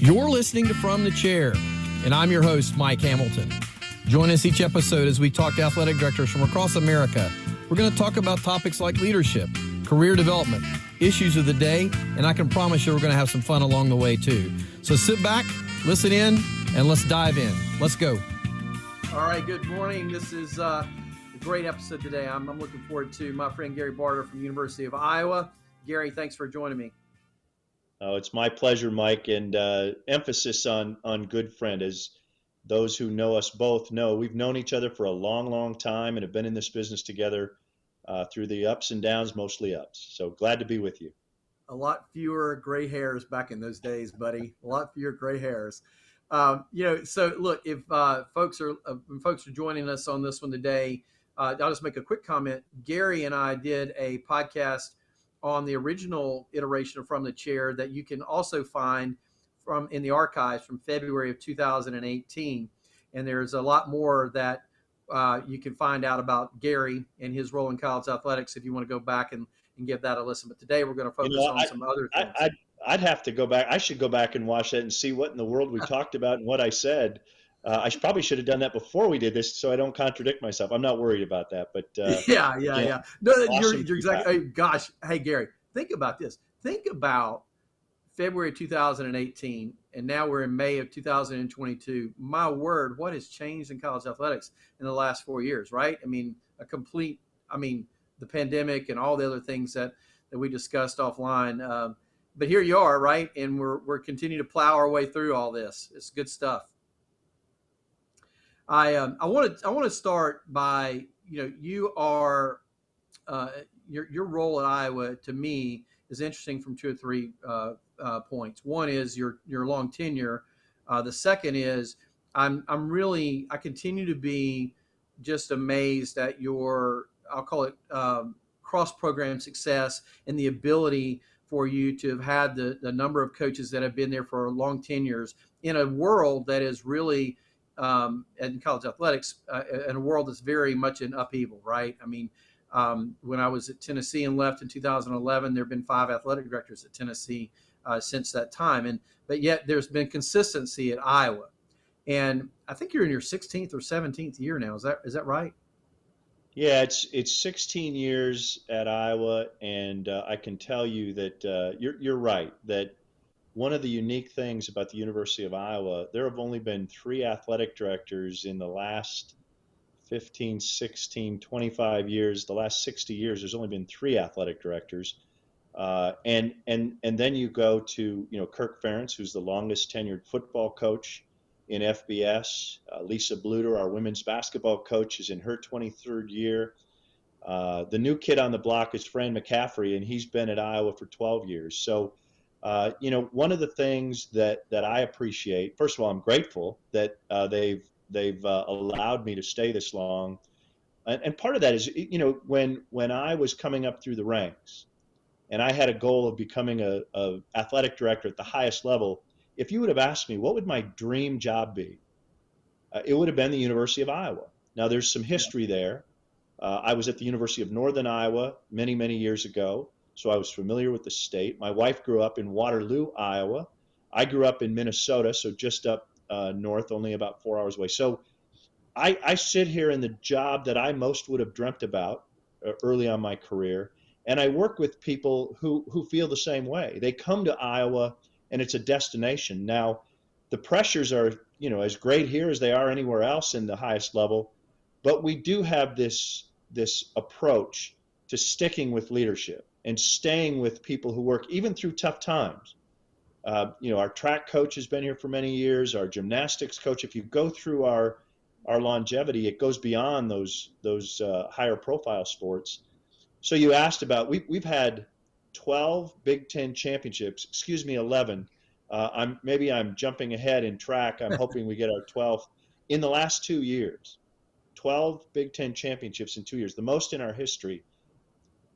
You're listening to From the Chair, and I'm your host, Mike Hamilton. Join us each episode as we talk to athletic directors from across America. We're going to talk about topics like leadership, career development, issues of the day, and I can promise you we're going to have some fun along the way too. So sit back, listen in, and let's dive in. Let's go. All right, good morning. This is a great episode today. I'm looking forward to my friend Gary Barta from the University of Iowa. Gary, thanks for joining me. Oh, it's my pleasure, Mike, and emphasis on good friend. As those who know us both know, we've known each other for a long, long time and have been in this business together through the ups and downs, mostly ups. So glad to be with you. A lot fewer gray hairs back in those days, buddy. A lot fewer gray hairs. So look, if folks are joining us on this one today, I'll just make a quick comment. Gary and I did a podcast on the original iteration of From the Chair that you can also find in the archives from February of 2018. And there's a lot more that you can find out about Gary and his role in college athletics if you want to go back and give that a listen. But today we're going to focus on some other things. I'd have to go back. I should go back and watch that and see what in the world we talked about and what I said. I probably should have done that before we did this so I don't contradict myself. I'm not worried about that. But yeah. No, awesome you're exactly. Gosh, hey, Gary, think about this. Think about February 2018, and now we're in May of 2022. My word, what has changed in college athletics in the last 4 years, right? I mean, the pandemic and all the other things that we discussed offline. But here you are, right? And we're continuing to plow our way through all this. It's good stuff. I want to start by, you are your role at Iowa to me is interesting from two or three points. One is your long tenure. The second is I continue to be just amazed at your, I'll call it cross-program success and the ability for you to have had the number of coaches that have been there for long tenures in a world that is really in college athletics, in a world that's very much in upheaval, right? I mean, when I was at Tennessee and left in 2011, there have been 5 athletic directors at Tennessee since that time. But yet there's been consistency at Iowa. And I think you're in your 16th or 17th year now. Is that right? Yeah, it's 16 years at Iowa, and I can tell you that you're right, that one of the unique things about the University of Iowa, there have only been 3 athletic directors in the last 15, 16, 25 years. The last 60 years, there's only been 3 athletic directors. And then you go to, Kirk Ferentz, who's the longest tenured football coach in FBS. Lisa Bluter, our women's basketball coach, is in her 23rd year. The new kid on the block is Fran McCaffrey, and he's been at Iowa for 12 years. So, one of the things that I appreciate, first of all, I'm grateful that they've allowed me to stay this long. And part of that is, when I was coming up through the ranks and I had a goal of becoming a athletic director at the highest level, if you would have asked me, what would my dream job be? It would have been the University of Iowa. Now, there's some history there. I was at the University of Northern Iowa many, many years ago, so I was familiar with the state. My wife grew up in Waterloo, Iowa. I grew up in Minnesota, so just up north, only about 4 hours away. So I sit here in the job that I most would have dreamt about early on in my career, and I work with people who feel the same way. They come to Iowa, and it's a destination. Now, the pressures are, as great here as they are anywhere else in the highest level, but we do have this approach to sticking with leadership and staying with people who work even through tough times. Our track coach has been here for many years, our gymnastics coach. If you go through our longevity, it goes beyond those higher profile sports. So you asked about, we've had 12 Big Ten championships, 11. I'm jumping ahead in track. I'm hoping we get our 12th in the last 2 years. 12 Big Ten championships in 2 years, the most in our history.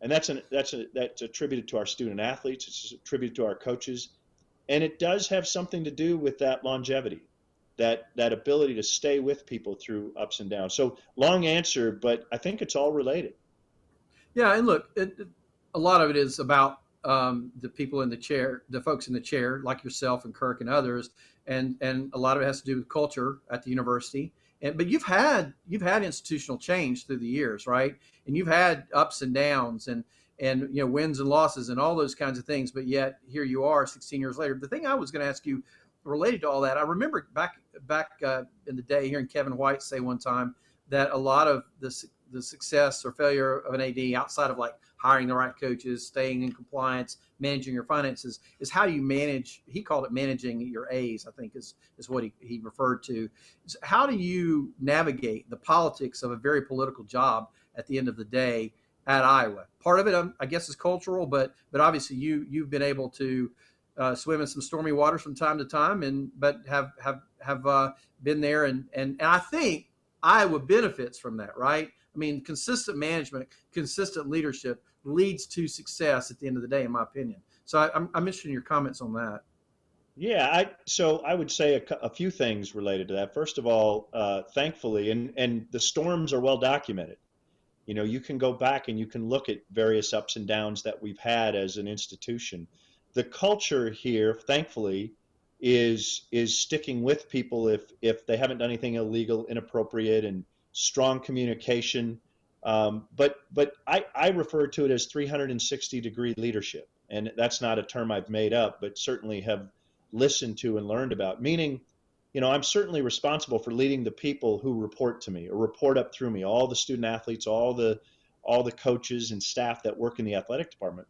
And that's attributed to our student athletes. It's attributed to our coaches. And it does have something to do with that longevity, that ability to stay with people through ups and downs. So long answer, but I think it's all related. Yeah, and look, a lot of it is about the people in the chair, the folks in the chair, like yourself and Kirk and others, and a lot of it has to do with culture at the university. But you've had institutional change through the years, right? And you've had ups and downs and wins and losses and all those kinds of things. But yet here you are, 16 years later. The thing I was going to ask you related to all that, I remember back in the day hearing Kevin White say one time that a lot of the success or failure of an AD outside of like hiring the right coaches, staying in compliance, managing your finances, is how you manage. He called it managing your A's, I think is what he referred to. So how do you navigate the politics of a very political job at the end of the day at Iowa? Part of it, I guess, is cultural, but obviously you've been able to swim in some stormy waters from time to time, but have been there, and I think Iowa benefits from that, right? I mean, consistent management, consistent leadership leads to success at the end of the day, in my opinion. So I'm interested in your comments on that. Yeah, so I would say a few things related to that. First of all, thankfully, and the storms are well documented. You can go back and you can look at various ups and downs that we've had as an institution. The culture here, thankfully, is sticking with people if they haven't done anything illegal, inappropriate, and strong communication. But I refer to it as 360-degree leadership, and that's not a term I've made up, but certainly have listened to and learned about. Meaning, I'm certainly responsible for leading the people who report to me or report up through me, all the student athletes, all the coaches and staff that work in the athletic department.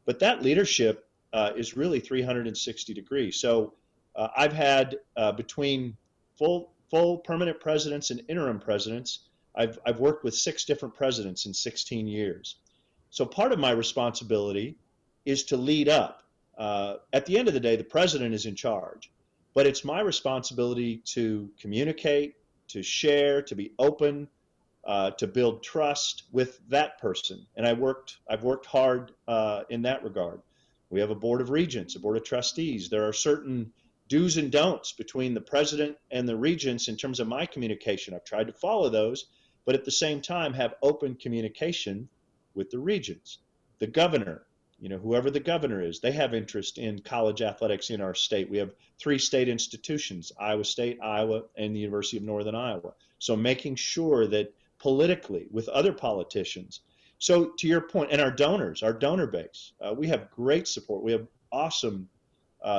But that leadership is really 360 degrees. So I've had between full permanent presidents and interim presidents, I've worked with 6 different presidents in 16 years. So part of my responsibility is to lead up. At the end of the day, the president is in charge, but it's my responsibility to communicate, to share, to be open, to build trust with that person. And I've worked hard in that regard. We have a board of regents, a board of trustees. There are certain do's and don'ts between the president and the regents in terms of my communication. I've tried to follow those, but at the same time have open communication with the regents. The governor, whoever the governor is, they have interest in college athletics in our state. We have 3 state institutions, Iowa State, Iowa, and the University of Northern Iowa. So making sure that politically with other politicians. So to your point, and our donors, our donor base, we have great support. We have awesome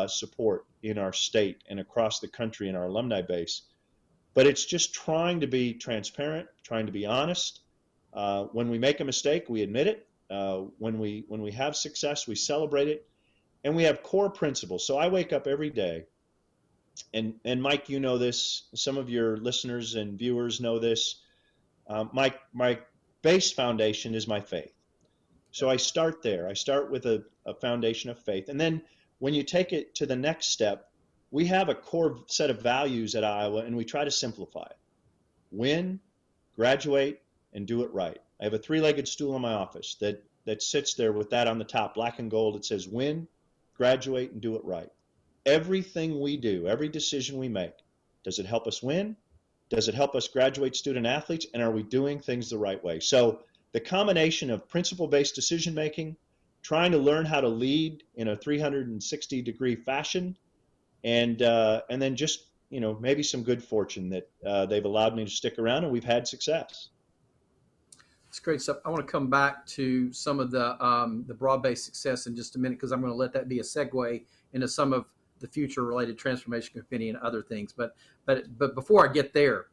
support in our state and across the country in our alumni base. But it's just trying to be transparent, trying to be honest. When we make a mistake, we admit it. When we have success, we celebrate it, and we have core principles. So I wake up every day, and Mike, you know this. Some of your listeners and viewers know this. My base foundation is my faith. So I start there. I start with a foundation of faith, and then when you take it to the next step, we have a core set of values at Iowa, and we try to simplify it. Win, graduate, and do it right. I have a 3-legged stool in my office that sits there with that on the top, black and gold. It says win, graduate, and do it right. Everything we do, every decision we make, does it help us win? Does it help us graduate student athletes? And are we doing things the right way? So the combination of principle-based decision making, trying to learn how to lead in a 360-degree fashion, and then just maybe some good fortune that they've allowed me to stick around, and we've had success. It's great stuff. I want to come back to some of the broad-based success in just a minute, because I'm going to let that be a segue into some of the future-related transformation committee and other things. But before I get there,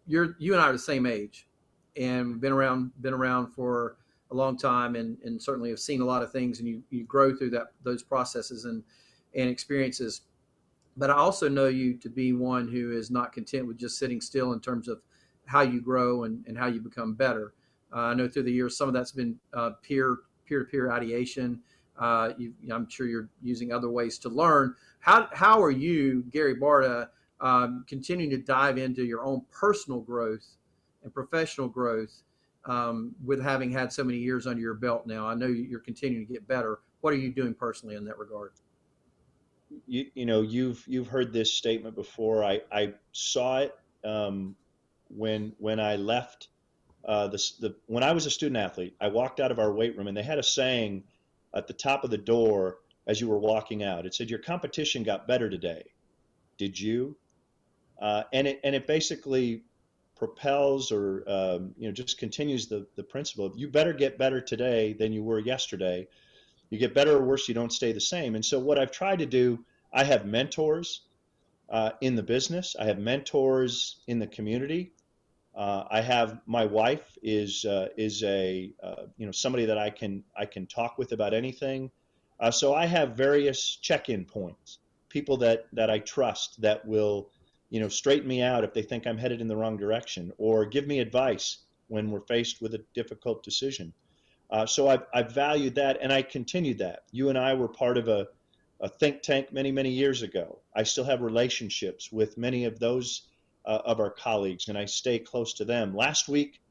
you and I are the same age, and been around for a long time, and certainly have seen a lot of things, and you grow through those processes and experiences. But I also know you to be one who is not content with just sitting still in terms of how you grow and how you become better. I know through the years some of that's been peer-to-peer ideation. I'm sure you're using other ways to learn. How are you, Gary Barta, continuing to dive into your own personal growth and professional growth with having had so many years under your belt now? I know you're continuing to get better. What are you doing personally in that regard? You've heard this statement before. I saw it when I left When I was a student athlete, I walked out of our weight room and they had a saying at the top of the door as you were walking out. It said, "Your competition got better today. Did you?" And it basically propels or just continues the principle of you better get better today than you were yesterday. You get better or worse, you don't stay the same. And so what I've tried to do, I have mentors in the business, I have mentors in the community. I have my wife is a somebody that I can talk with about anything. So I have various check-in points, people that I trust that will straighten me out if they think I'm headed in the wrong direction or give me advice when we're faced with a difficult decision. So I've valued that and I continued that. You and I were part of a think tank many, many years ago. I still have relationships with many of those of our colleagues, and I stay close to them. Last week,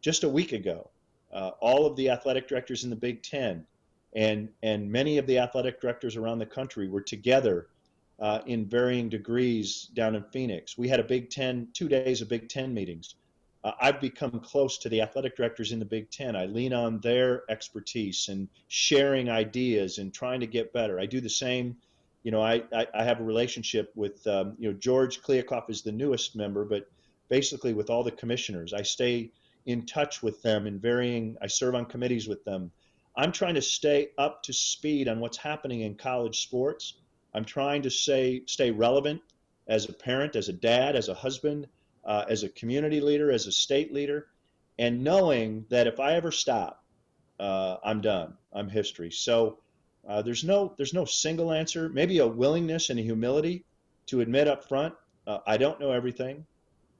just a week ago, all of the athletic directors in the Big Ten and many of the athletic directors around the country were together in varying degrees down in Phoenix. We had a Big Ten, 2 days of Big Ten meetings. I've become close to the athletic directors in the Big Ten. I lean on their expertise and sharing ideas and trying to get better. I do the same. I have a relationship with, George Kliakoff is the newest member, but basically with all the commissioners. I stay in touch with them in I serve on committees with them. I'm trying to stay up to speed on what's happening in college sports. I'm trying to stay relevant as a parent, as a dad, as a husband, as a community leader, as a state leader, and knowing that if I ever stop, I'm done. I'm history. So there's no single answer. Maybe a willingness and a humility to admit up front, I don't know everything.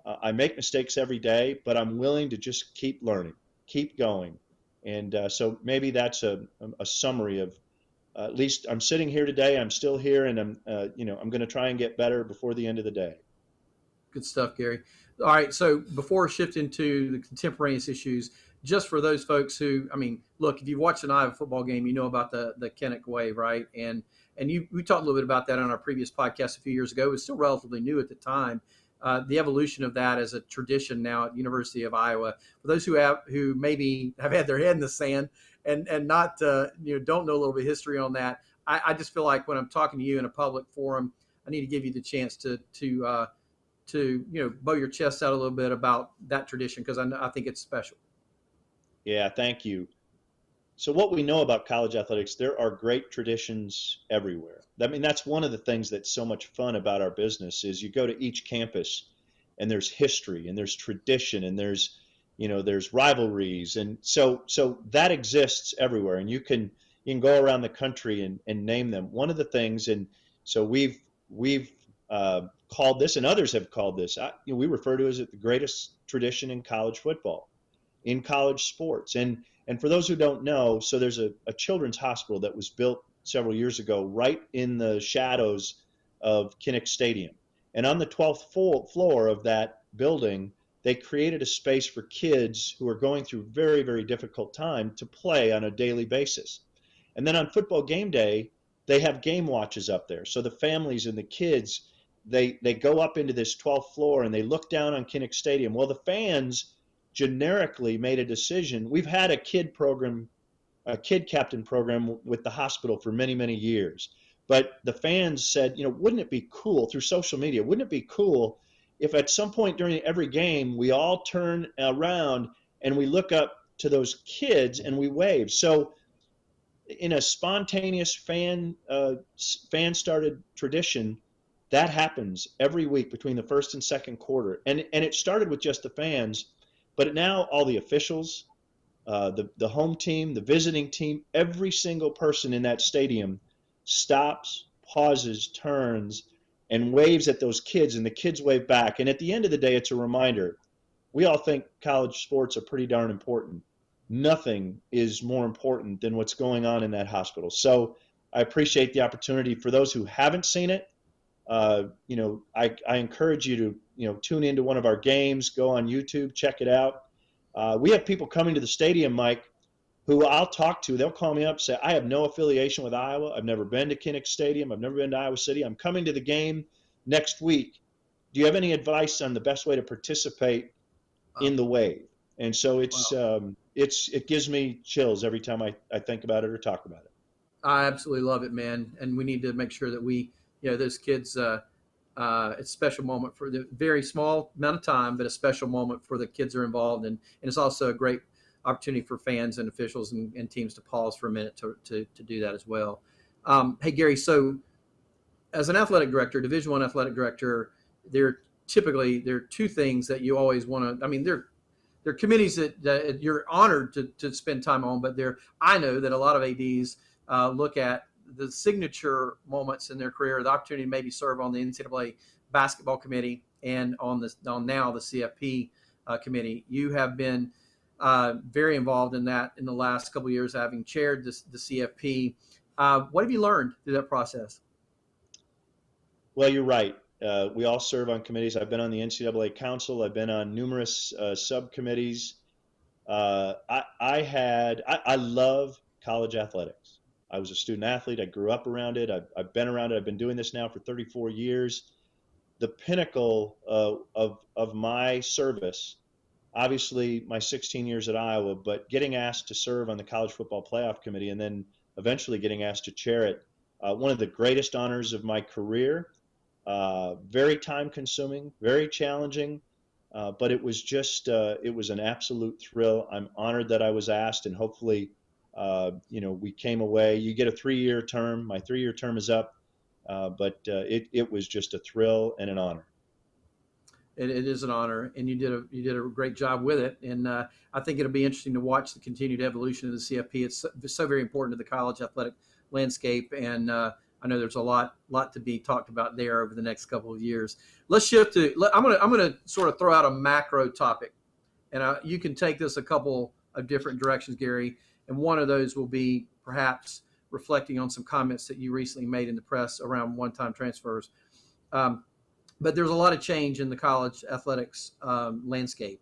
I make mistakes every day, but I'm willing to just keep learning, keep going. And so maybe that's a summary of at least I'm sitting here today. I'm still here, and I'm going to try and get better before the end of the day. Good stuff, Gary. All right, so before shifting to the contemporaneous issues, just for those folks who, I mean, look, if you've watched an Iowa football game, you know about the Kinnick Wave, right? And we talked a little bit about that on our previous podcast a few years ago. It was still relatively new at the time. The evolution of that as a tradition now at University of Iowa. For those who maybe have had their head in the sand and not don't know a little bit of history on that, I just feel like when I'm talking to you in a public forum, I need to give you the chance to blow your chest out a little bit about that tradition because I think it's special. Yeah, thank you. So what we know about college athletics, there are great traditions everywhere. I mean, that's one of the things that's so much fun about our business is you go to each campus and there's history and there's tradition and there's rivalries. And so that exists everywhere. And you can go around the country and name them. One of the things, and so we've called this, and others have called this, we refer to it as the greatest tradition in college football, in college sports. And for those who don't know, so there's a children's hospital that was built several years ago right in the shadows of Kinnick Stadium. And on the 12th floor of that building, they created a space for kids who are going through very, very difficult time to play on a daily basis. And then on football game day, they have game watches up there. So the families and the kids, they go up into this 12th floor and they look down on Kinnick Stadium. Well, the fans generically made a decision. We've had a kid captain program with the hospital for many, many years. But the fans said, wouldn't it be cool through social media? Wouldn't it be cool if at some point during every game we all turn around and we look up to those kids and we wave? So in a spontaneous fan started tradition, that happens every week between the first and second quarter. And it started with just the fans, but now all the officials, the home team, the visiting team, every single person in that stadium stops, pauses, turns, and waves at those kids, and the kids wave back. And at the end of the day, it's a reminder. We all think college sports are pretty darn important. Nothing is more important than what's going on in that hospital. So I appreciate the opportunity. For those who haven't seen it, I encourage you to, tune into one of our games, go on YouTube, check it out. We have people coming to the stadium, Mike, who I'll talk to. They'll call me up and say, I have no affiliation with Iowa. I've never been to Kinnick Stadium. I've never been to Iowa City. I'm coming to the game next week. Do you have any advice on the best way to participate in the wave? And so Wow. it gives me chills every time I think about it or talk about it. I absolutely love it, man. And we need to make sure that we, those kids, it's a special moment for the very small amount of time, but a special moment for the kids are involved. And it's also a great opportunity for fans and officials and teams to pause for a minute to do that as well. Hey, Gary, so as an athletic director, Division One athletic director, there are two things that you always want to. I mean, there are committees that you're honored to spend time on, but I know that a lot of ads look at the signature moments in their career, the opportunity to maybe serve on the NCAA basketball committee and on now the CFP committee. You have been very involved in that in the last couple of years, having chaired the CFP. What have you learned through that process? Well, you're right. We all serve on committees. I've been on the NCAA Council. I've been on numerous subcommittees. I love college athletics. I was a student athlete. I grew up around it. I've been around it. I've been doing this now for 34 years. The pinnacle of my service, obviously my 16 years at Iowa, but getting asked to serve on the college football playoff committee and then eventually getting asked to chair it, one of the greatest honors of my career. Very time consuming, very challenging, but it was an absolute thrill. I'm honored that I was asked, and hopefully, we came away. You get a 3-year term. My 3-year term is up, but it was just a thrill and an honor. It is an honor, and you did a great job with it. And I think it'll be interesting to watch the continued evolution of the CFP. It's so very important to the college athletic landscape, and I know there's a lot to be talked about there over the next couple of years. Let's shift to. I'm gonna sort of throw out a macro topic, and you can take this a couple of different directions, Gary. And one of those will be perhaps reflecting on some comments that you recently made in the press around one-time transfers. Um, but there's a lot of change in the college athletics landscape.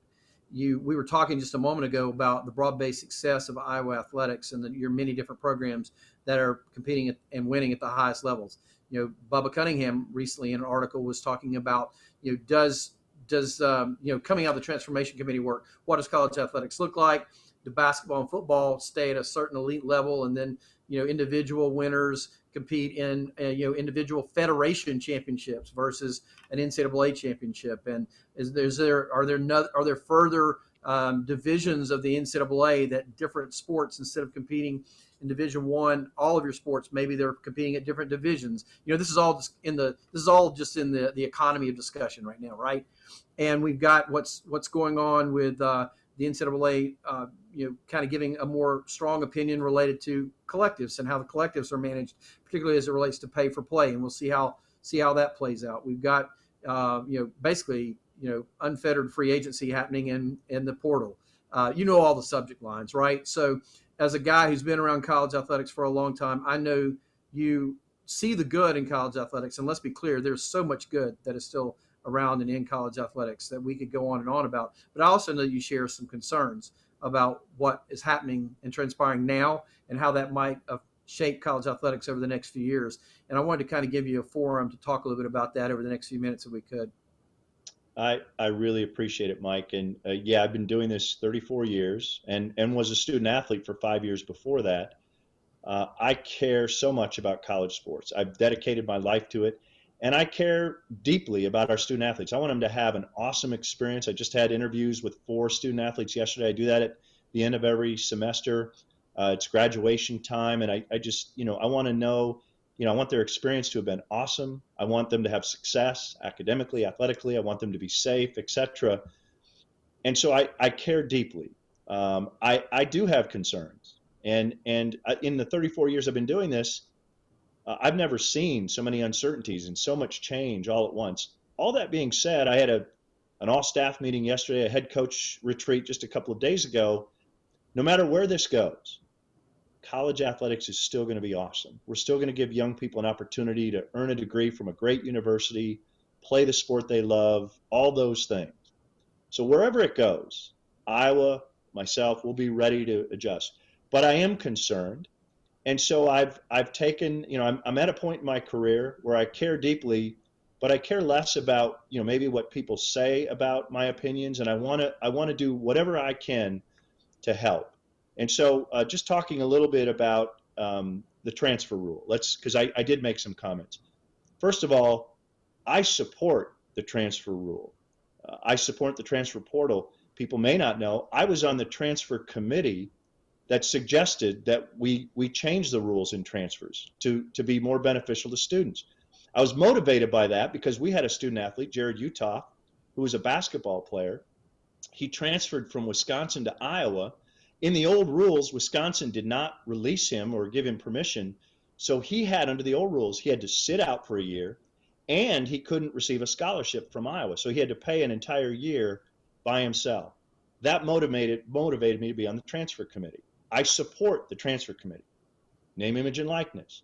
We were talking just a moment ago about the broad-based success of Iowa athletics and your many different programs that are competing and winning at the highest levels. Bubba Cunningham recently in an article was talking about, does coming out of the transformation committee work, what does college athletics look like? Do basketball and football stay at a certain elite level, and then individual winners compete in individual federation championships versus an NCAA championship? And are there further divisions of the NCAA that different sports, instead of competing in Division One, all of your sports, maybe they're competing at different divisions? This is all just in the economy of discussion right now, right? And we've got what's going on with the NCAA, kind of giving a more strong opinion related to collectives and how the collectives are managed, particularly as it relates to pay for play. And we'll see how that plays out. We've got, basically, unfettered free agency happening in the portal. All the subject lines, right? So as a guy who's been around college athletics for a long time, I know you see the good in college athletics. And let's be clear, there's so much good that is still around and in college athletics that we could go on and on about. But I also know you share some concerns about what is happening and transpiring now and how that might shape college athletics over the next few years. And I wanted to kind of give you a forum to talk a little bit about that over the next few minutes if we could. I really appreciate it, Mike. And yeah, I've been doing this 34 years and was a student athlete for 5 years before that. I care so much about college sports. I've dedicated my life to it. And I care deeply about our student athletes. I want them to have an awesome experience. I just had interviews with 4 student athletes yesterday. I do that at the end of every semester. It's graduation time. And I just, I want to know, I want their experience to have been awesome. I want them to have success academically, athletically. I want them to be safe, etc. And so I care deeply. I do have concerns. And in the 34 years I've been doing this, I've never seen so many uncertainties and so much change all at once. All that being said, I had an all-staff meeting yesterday, a head coach retreat just a couple of days ago. No matter where this goes, college athletics is still going to be awesome. We're still going to give young people an opportunity to earn a degree from a great university, play the sport they love, all those things. So wherever it goes, Iowa, myself, will be ready to adjust. But I am concerned. And so I've taken, I'm at a point in my career where I care deeply, but I care less about, maybe what people say about my opinions, and I want to do whatever I can to help. And so, just talking a little bit about the transfer rule. Because I did make some comments. First of all, I support the transfer rule. I support the transfer portal. People may not know I was on the transfer committee that suggested that we change the rules in transfers to be more beneficial to students. I was motivated by that because we had a student athlete, Jared Utah, who was a basketball player. He transferred from Wisconsin to Iowa. In the old rules, Wisconsin did not release him or give him permission. So he had, under the old rules, he had to sit out for a year, and he couldn't receive a scholarship from Iowa. So he had to pay an entire year by himself. That motivated me to be on the transfer committee. I support the transfer committee, name, image, and likeness.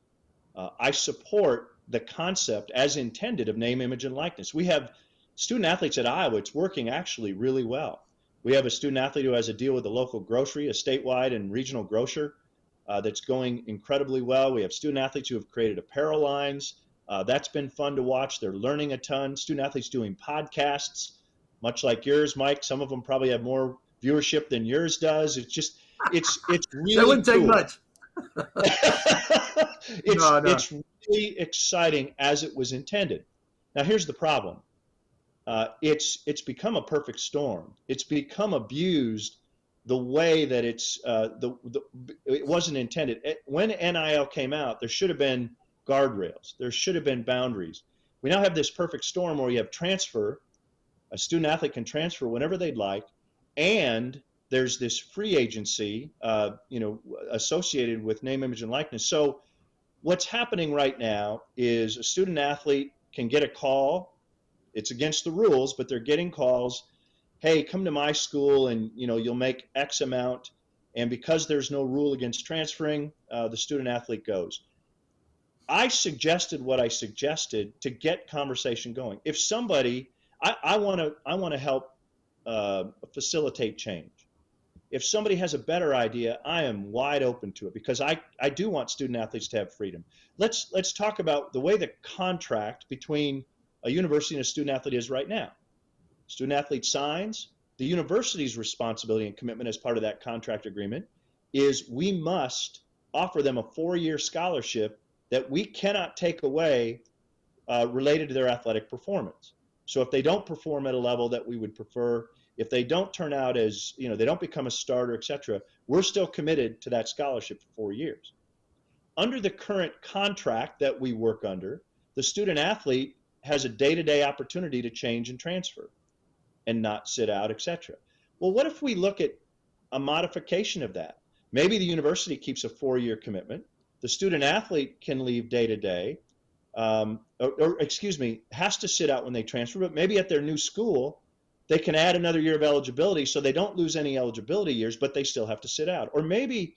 I support the concept as intended of name, image, and likeness. We have student athletes at Iowa. It's working actually really well. We have a student athlete who has a deal with a local grocery, a statewide and regional grocer, that's going incredibly well. We have student athletes who have created apparel lines. That's been fun to watch. They're learning a ton. Student athletes doing podcasts, much like yours, Mike. Some of them probably have more viewership than yours does. It's That really wouldn't take cool. much. No, no. It's really exciting as it was intended. Now here's the problem. It's become a perfect storm. It's become abused the way that it wasn't intended. When NIL came out, there should have been guardrails. There should have been boundaries. We now have this perfect storm where you have transfer. A student athlete can transfer whenever they'd like, and there's this free agency, associated with name, image, and likeness. So what's happening right now is a student athlete can get a call. It's against the rules, but they're getting calls. Hey, come to my school and you'll make X amount. And because there's no rule against transferring, the student athlete goes. I suggested what I suggested to get conversation going. If somebody, I want to help facilitate change. If somebody has a better idea, I am wide open to it because I do want student athletes to have freedom. Let's talk about the way the contract between a university and a student athlete is right now. Student athlete signs. The university's responsibility and commitment as part of that contract agreement is we must offer them a 4-year scholarship that we cannot take away related to their athletic performance. So if they don't perform at a level that we would prefer, if they don't turn out as, they don't become a starter, et cetera, we're still committed to that scholarship for 4 years. Under the current contract that we work under, the student athlete has a day-to-day opportunity to change and transfer and not sit out, et cetera. Well, what if we look at a modification of that? Maybe the university keeps a 4-year commitment. The student athlete can leave day-to-day, has to sit out when they transfer, but maybe at their new school, they can add another year of eligibility so they don't lose any eligibility years, but they still have to sit out. Or maybe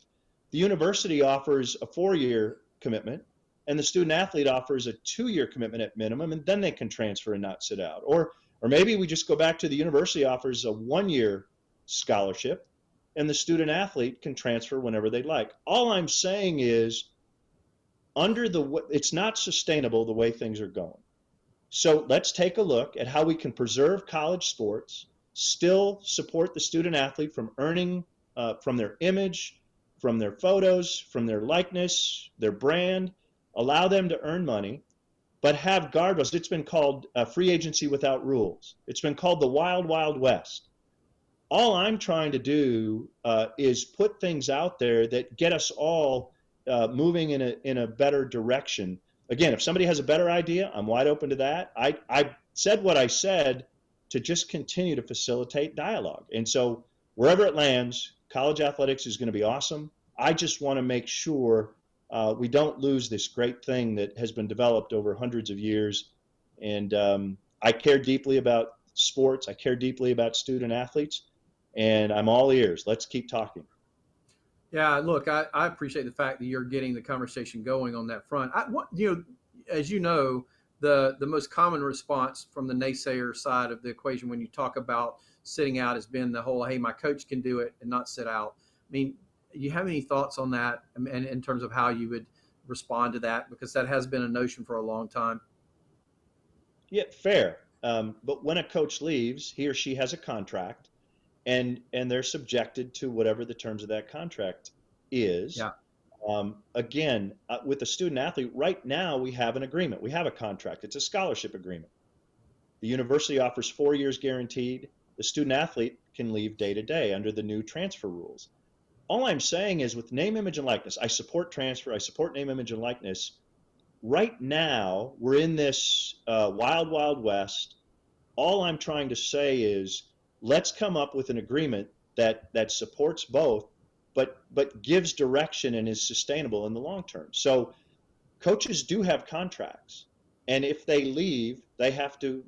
the university offers a 4-year commitment and the student athlete offers a 2-year commitment at minimum, and then they can transfer and not sit out. Or maybe we just go back to the university offers a 1-year scholarship and the student athlete can transfer whenever they'd like. All I'm saying is it's not sustainable the way things are going. So let's take a look at how we can preserve college sports, still support the student athlete from earning from their image, from their photos, from their likeness, their brand, allow them to earn money, but have guardrails. It's been called free agency without rules. It's been called the Wild, Wild West. All I'm trying to do is put things out there that get us all moving in a better direction. Again, if somebody has a better idea, I'm wide open to that. I said what I said to just continue to facilitate dialogue. And so wherever it lands, college athletics is going to be awesome. I just want to make sure we don't lose this great thing that has been developed over hundreds of years. And I care deeply about sports. I care deeply about student athletes. And I'm all ears. Let's keep talking. Yeah, look, I appreciate the fact that you're getting the conversation going on that front. As you know, the most common response from the naysayer side of the equation when you talk about sitting out has been the whole, hey, my coach can do it and not sit out. I mean, do you have any thoughts on that and in terms of how you would respond to that? Because that has been a notion for a long time. Yeah, fair. But when a coach leaves, he or she has a contract, and they're subjected to whatever the terms of that contract is. Yeah. Again, with a student athlete, right now we have an agreement. We have a contract. It's a scholarship agreement. The university offers 4 years guaranteed. The student athlete can leave day to day under the new transfer rules. All I'm saying is with name, image, and likeness, I support transfer. I support name, image, and likeness. Right now, we're in this wild, wild west. All I'm trying to say is let's come up with an agreement that supports both, but gives direction and is sustainable in the long term. So coaches do have contracts, and if they leave, they have to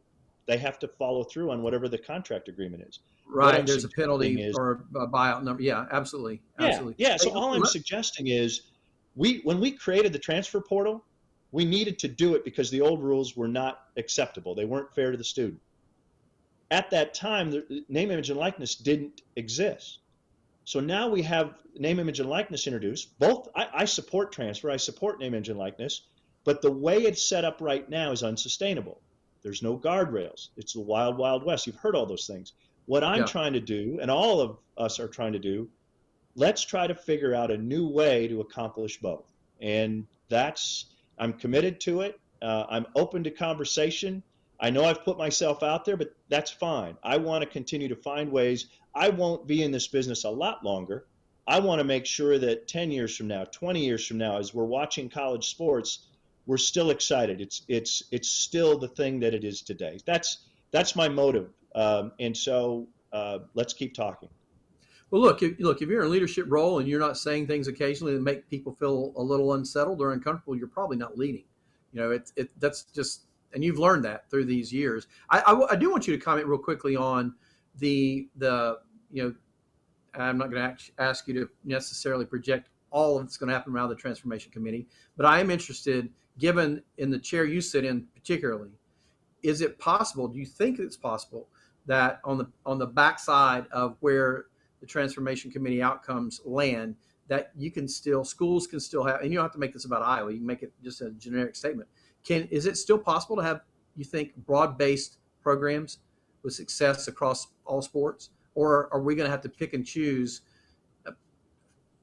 follow through on whatever the contract agreement is. What Right. I'm There's a suggesting penalty is, or a buyout number. Yeah, absolutely. yeah, Absolutely. yeah. So Hey, all I'm suggesting is, when we created the transfer portal, we needed to do it because the old rules were not acceptable. They weren't fair to the student. At that time, the name, image, and likeness didn't exist. So now we have name, image, and likeness introduced. Both I support transfer, I support name, image, and likeness, but the way it's set up right now is unsustainable. There's no guardrails. It's the wild, wild west. You've heard all those things. What I'm yeah. trying to do, and all of us are trying to do, let's try to figure out a new way to accomplish both. And I'm committed to it. I'm open to conversation. I know I've put myself out there, but that's fine. I want to continue to find ways. I won't be in this business a lot longer. I want to make sure that 10 years from now, 20 years from now, as we're watching college sports, we're still excited. It's still the thing that it is today. That's my motive. And so let's keep talking. Well, look, if you're in a leadership role and you're not saying things occasionally that make people feel a little unsettled or uncomfortable, you're probably not leading. That's just, and you've learned that through these years. I do want you to comment real quickly on the you know I'm not going to ask you to necessarily project all of what's going to happen around the transformation committee, but I am interested, given in the chair you sit in particularly, is it possible? Do you think it's possible that on the backside of where the transformation committee outcomes land, that schools can still have, and you don't have to make this about Iowa. You can make it just a generic statement. Is it still possible to have, you think, broad-based programs with success across all sports, or are we going to have to pick and choose?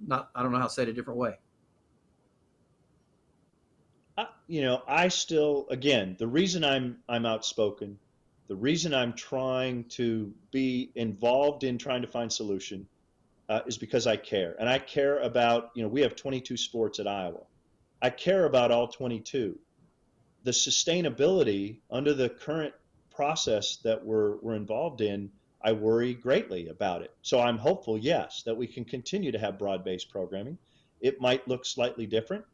Not, I don't know how to say it a different way. I still, again, the reason I'm outspoken, the reason I'm trying to be involved in trying to find solution is because I care, and I care about. We have 22 sports at Iowa. I care about all 22. The sustainability under the current process that we're involved in, I worry greatly about it. So I'm hopeful, yes, that we can continue to have broad-based programming. It might look slightly different.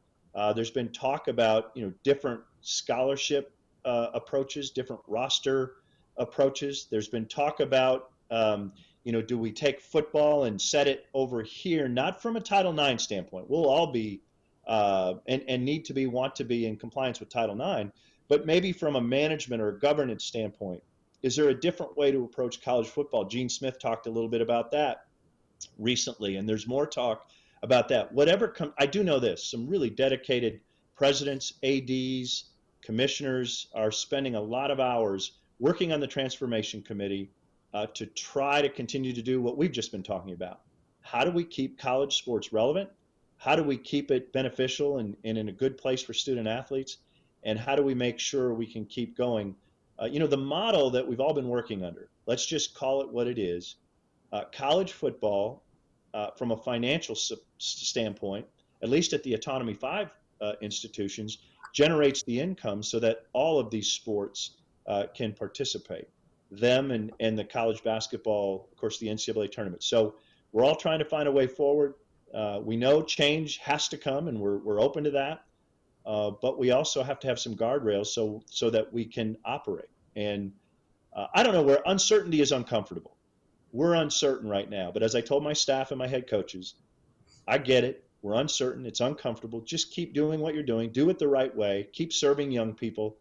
There's been talk about different scholarship approaches, different roster approaches. There's been talk about do we take football and set it over here, not from a Title IX standpoint. We'll all be and want to be in compliance with Title IX, but maybe from a management or a governance standpoint, is there a different way to approach college football? Gene Smith talked a little bit about that recently, and there's more talk about that. I do know this: some really dedicated presidents, ADs, commissioners are spending a lot of hours working on the transformation committee to try to continue to do what we've just been talking about. How do we keep college sports relevant? How do we keep it beneficial and in a good place for student athletes? And how do we make sure we can keep going? The model that we've all been working under, let's just call it what it is. College football, from a financial standpoint, at least at the Autonomy 5 institutions, generates the income so that all of these sports can participate. Them and the college basketball, of course, the NCAA tournament. So we're all trying to find a way forward. We know change has to come, and we're open to that. But we also have to have some guardrails so that we can operate. And I don't know, where uncertainty is uncomfortable. We're uncertain right now. But as I told my staff and my head coaches, I get it. We're uncertain. It's uncomfortable. Just keep doing what you're doing. Do it the right way. Keep serving young people.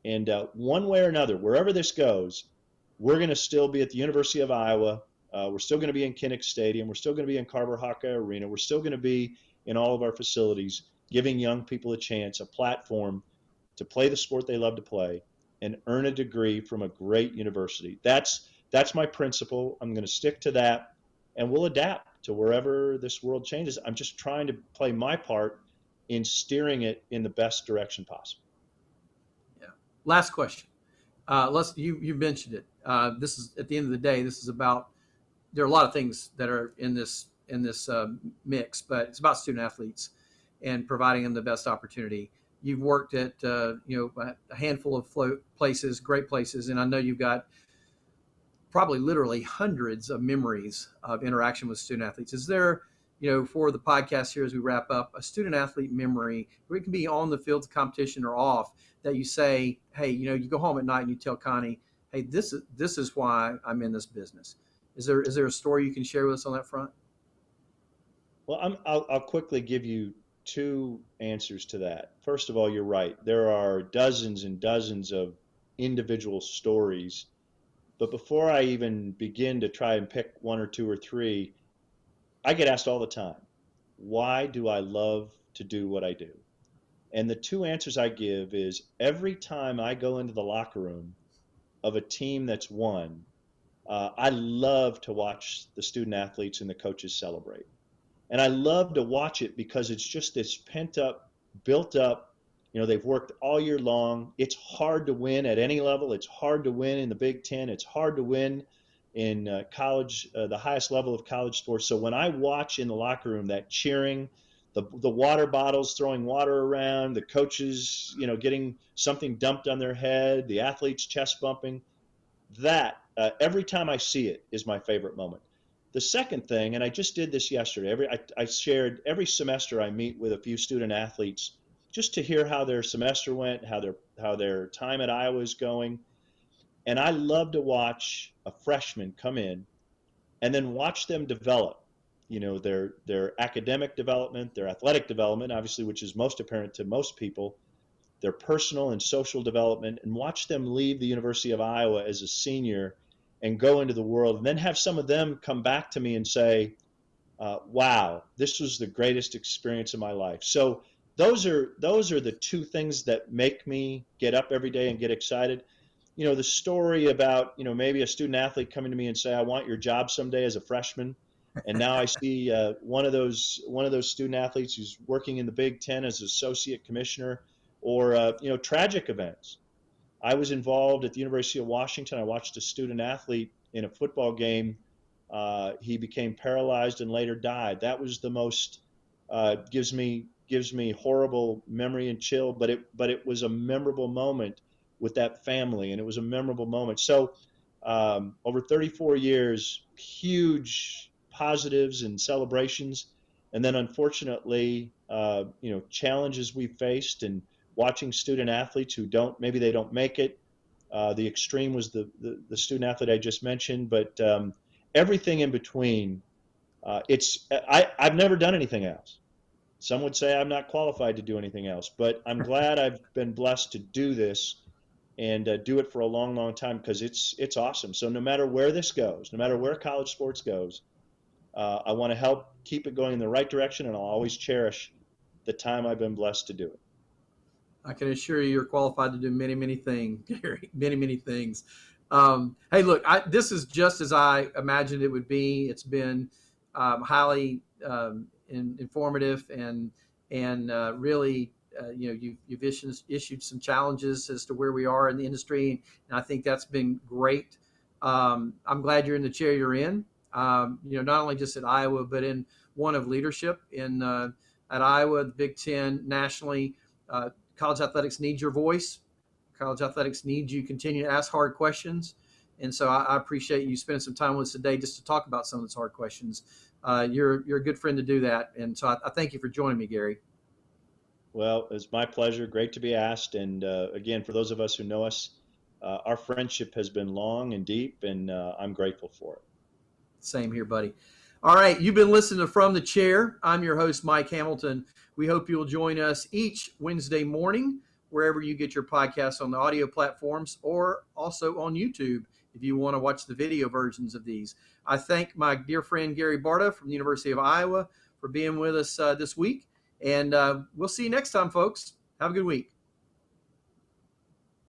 And one way or another, wherever this goes, we're going to still be at the University of Iowa. We're still going to be in Kinnick Stadium. We're still going to be in Carver Hawkeye Arena. We're still going to be in all of our facilities, giving young people a chance, a platform to play the sport they love to play. and earn a degree from a great university. That's my principle. I'm going to stick to that, and we'll adapt to wherever this world changes. I'm just trying to play my part in steering it in the best direction possible. Yeah. Last question. You mentioned it. This is at the end of the day. This is about. There are a lot of things that are in this mix, but it's about student athletes and providing them the best opportunity. You've worked at a handful of places, great places, and I know you've got probably literally hundreds of memories of interaction with student athletes. Is there, for the podcast here as we wrap up, a student athlete memory where it can be on the field of competition or off that you say, hey, you go home at night and you tell Connie, hey, this is why I'm in this business. Is there a story you can share with us on that front? Well, I'll quickly give you two answers to that. First of all, you're right. There are dozens and dozens of individual stories. But before I even begin to try and pick one or two or three, I get asked all the time, why do I love to do what I do? And the two answers I give is every time I go into the locker room of a team that's won, I love to watch the student athletes and the coaches celebrate. And I love to watch it because it's just this pent up, built up, they've worked all year long. It's hard to win at any level. It's hard to win in the Big Ten. It's hard to win in college, the highest level of college sports. So when I watch in the locker room that cheering, the water bottles throwing water around, the coaches, getting something dumped on their head, the athletes chest bumping, that every time I see it is my favorite moment. The second thing, and I just did this yesterday, I shared every semester I meet with a few student athletes just to hear how their semester went, how their time at Iowa is going. And I love to watch a freshman come in and then watch them develop, their academic development, their athletic development, obviously, which is most apparent to most people, their personal and social development, and watch them leave the University of Iowa as a senior and go into the world, and then have some of them come back to me and say, wow, this was the greatest experience of my life. So those are the two things that make me get up every day and get excited. The story about, maybe a student athlete coming to me and say, I want your job someday as a freshman. And now I see one of those student athletes who's working in the Big Ten as associate commissioner, or tragic events. I was involved at the University of Washington. I watched a student athlete in a football game. He became paralyzed and later died. That was the most gives me horrible memory and chill. But it was a memorable moment with that family, and it was a memorable moment. So over 34 years, huge positives and celebrations, and then unfortunately, challenges we faced, and watching student athletes who maybe they don't make it. The extreme was the student athlete I just mentioned, but everything in between. I've never done anything else. Some would say I'm not qualified to do anything else, but I'm glad I've been blessed to do this and do it for a long, long time, because it's awesome. So no matter where this goes, no matter where college sports goes, I want to help keep it going in the right direction, and I'll always cherish the time I've been blessed to do it. I can assure you, you're qualified to do many, many things, Gary. Many, many things. Hey, look, this is just as I imagined it would be. It's been highly informative, and really, you've issued some challenges as to where we are in the industry, and I think that's been great. I'm glad you're in the chair you're in. Not only just at Iowa, but in one of leadership at Iowa, the Big Ten, nationally. College athletics needs your voice. College athletics needs you continue to ask hard questions. And so I appreciate you spending some time with us today just to talk about some of those hard questions. You're a good friend to do that. And so I thank you for joining me, Gary. Well, it's my pleasure. Great to be asked. And again, for those of us who know us, our friendship has been long and deep, and I'm grateful for it. Same here, buddy. All right, you've been listening to From the Chair. I'm your host, Mike Hamilton. We hope you'll join us each Wednesday morning, wherever you get your podcasts on the audio platforms, or also on YouTube if you want to watch the video versions of these. I thank my dear friend Gary Barta from the University of Iowa for being with us this week. And we'll see you next time, folks. Have a good week.